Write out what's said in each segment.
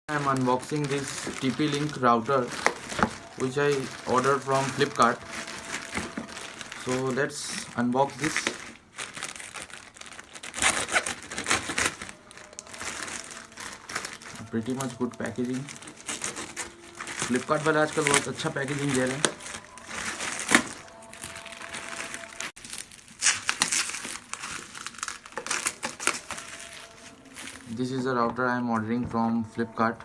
I am unboxing this TP-LINK router which I ordered from Flipkart. So let's unbox this. Pretty much good packaging. Flipkart वाले आजकल बहुत अच्छा packaging दे रहे हैं. This is a router I am ordering from Flipkart.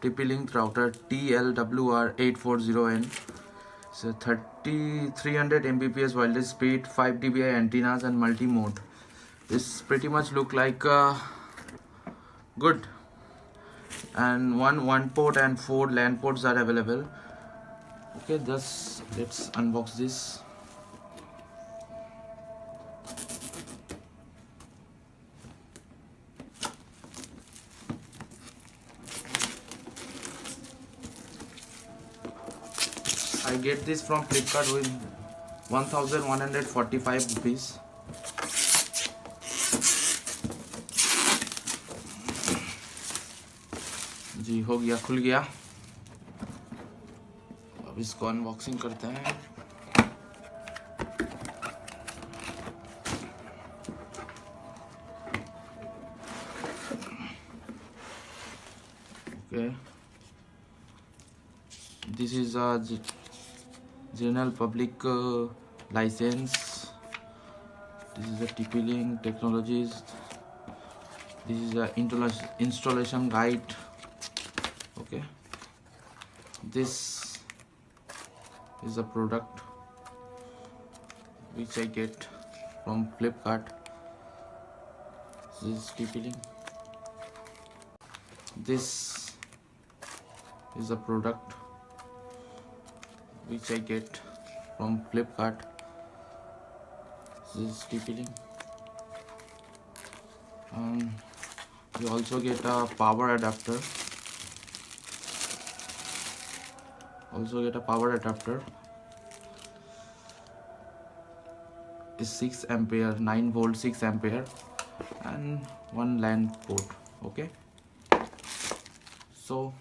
TP-LINK router TL-WR840N. It's a 300 Mbps wireless speed, 5 dBi antennas and multi-mode. This pretty much look like good. And one port and 4 LAN ports are available. Okay, just let's unbox this. I get this from Flipkart with 1145 rupees. जी हो गया, खुल गया. अब इसको unboxing करते हैं. Okay, this is a general public license. This is a TP-LINK Technologies. This is a installation guide. Okay, this is a product which I get from Flipkart. This is TP-LINK. This is a product which I get from Flipkart. This is TP-LINK. You also get a power adapter. Is 6 ampere, 9 volt, 6 ampere, and one LAN port. Okay, so